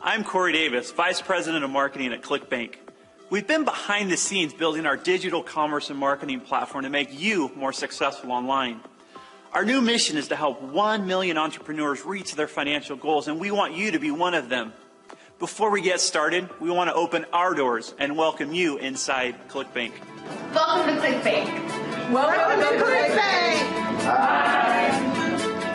I'm Corey Davis, Vice President of Marketing at Clickbank. We've been behind the scenes building our digital commerce and marketing platform to make you more successful online. Our new mission is to help 1 million entrepreneurs reach their financial goals, and we want you to be one of them. Before we get started, we want to open our doors and welcome you inside Clickbank. Welcome to Clickbank. Welcome to Clickbank. Hi.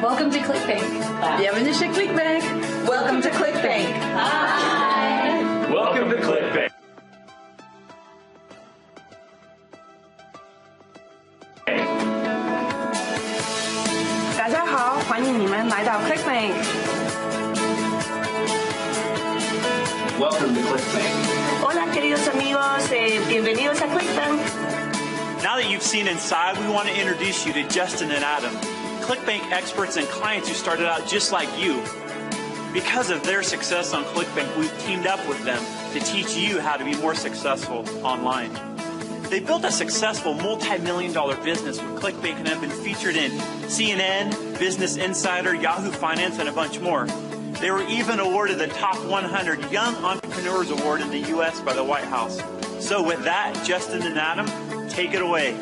Welcome to Clickbank. Bienvenue chez Clickbank. Welcome to Clickbank. Hi. Welcome to Clickbank. 大家好，欢迎你们来到 Clickbank。 Welcome to Clickbank. Hola, queridos amigos, bienvenidos a Clickbank. Now that you've seen inside, we want to introduce you to Justin and Adam, Clickbank experts and clients who started out just like you. Because of their success on Clickbank, we've teamed up with them to teach you how to be more successful online. They built a successful multi-million-dollar business with Clickbank and have been featured in CNN, Business Insider, Yahoo Finance, and a bunch more. They were even awarded the Top 100 Young Entrepreneurs Award in the U.S. by the White House. So with that, Justin and Adam, take it away.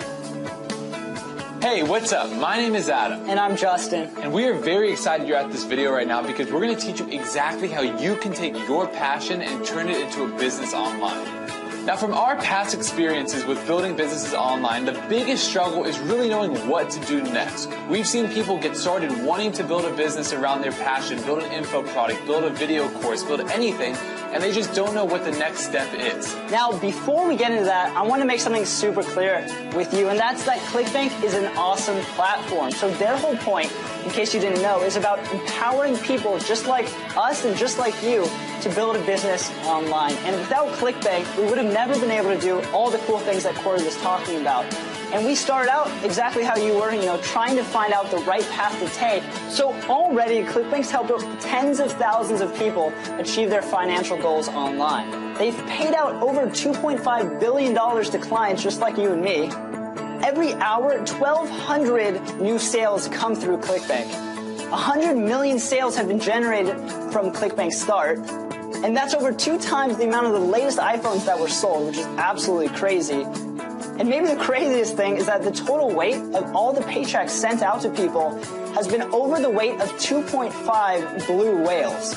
Hey, what's up? My name is Adam. And I'm Justin. And we are very excited you're at this video right now because we're going to teach you exactly how you can take your passion and turn it into a business online. Now, from our past experiences with building businesses online, the biggest struggle is really knowing what to do next. We've seen people get started wanting to build a business around their passion, build an info product, build a video course, build anything, and they just don't know what the next step is. Now, before we get into that, I want to make something super clear with you, and that's that Clickbank is an awesome platform. So their whole point, in case you didn't know, is about empowering people just like us and just like you to build a business online. And without Clickbank, we would have never been able to do all the cool things that Corey was talking about. And we started out exactly how you were, trying to find out the right path to take. So already, Clickbank's helped tens of thousands of people achieve their financial goals online. They've paid out over $2.5 billion to clients just like you and me. Every hour, 1,200 new sales come through Clickbank. 100 million sales have been generated from Clickbank's start. And that's over 2 times the amount of the latest iPhones that were sold, which is absolutely crazy. And maybe the craziest thing is that the total weight of all the paychecks sent out to people has been over the weight of 2.5 blue whales.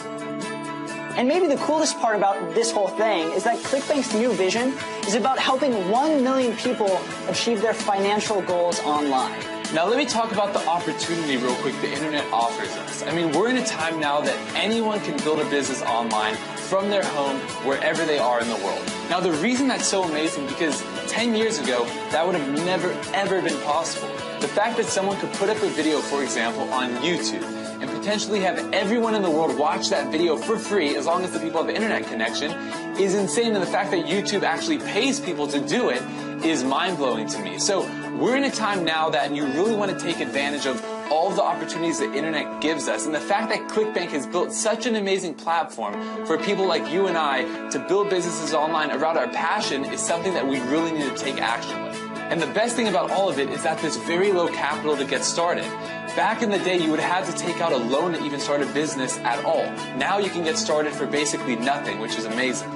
And maybe the coolest part about this whole thing is that Clickbank's new vision is about helping 1 million people achieve their financial goals online. Now let me talk about the opportunity real quick the internet offers us. I mean, we're in a time now that anyone can build a business online from their home, wherever they are in the world. Now the reason that's so amazing because 10 years ago, that would have never ever been possible. The fact that someone could put up a video, for example, on YouTube and potentially have everyone in the world watch that video for free as long as the people have an internet connection is insane, and the fact that YouTube actually pays people to do it is mind-blowing to me. So we're in a time now that you really want to take advantage of all of the opportunities the internet gives us, and the fact that Clickbank has built such an amazing platform for people like you and I to build businesses online around our passion is something that we really need to take action with. And the best thing about all of it is that there's very low capital to get started. Back in the day, you would have had to take out a loan to even start a business at all. Now you can get started for basically nothing, which is amazing.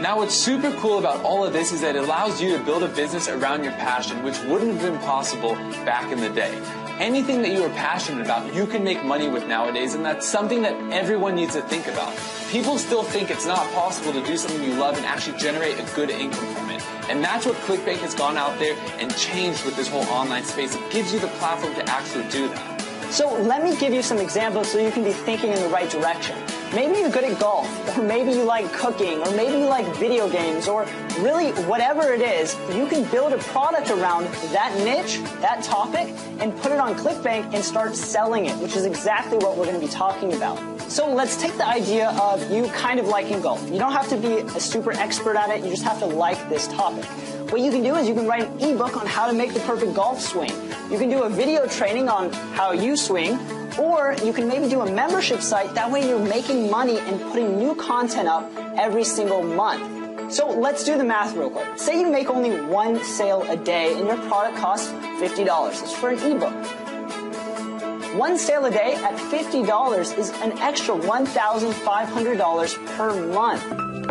Now what's super cool about all of this is that it allows you to build a business around your passion, which wouldn't have been possible back in the day. Anything that you are passionate about, you can make money with nowadays, and that's something that everyone needs to think about. People still think it's not possible to do something you love and actually generate a good income from it. And that's what Clickbank has gone out there and changed with this whole online space. It gives you the platform to actually do that. So let me give you some examples so you can be thinking in the right direction. Maybe you're good at golf, or maybe you like cooking, or maybe you like video games, or really whatever it is, you can build a product around that niche, that topic, and put it on Clickbank and start selling it, which is exactly what we're going to be talking about. So let's take the idea of you kind of liking golf. You don't have to be a super expert at it, you just have to like this topic. What you can do is you can write an ebook on how to make the perfect golf swing. You can do a video training on how you swing, or you can maybe do a membership site. That way you're making money and putting new content up every single month. So let's do the math real quick. Say you make only 1 sale a day and your product costs $50. That's for an ebook. One sale a day at $50 is an extra $1,500 per month.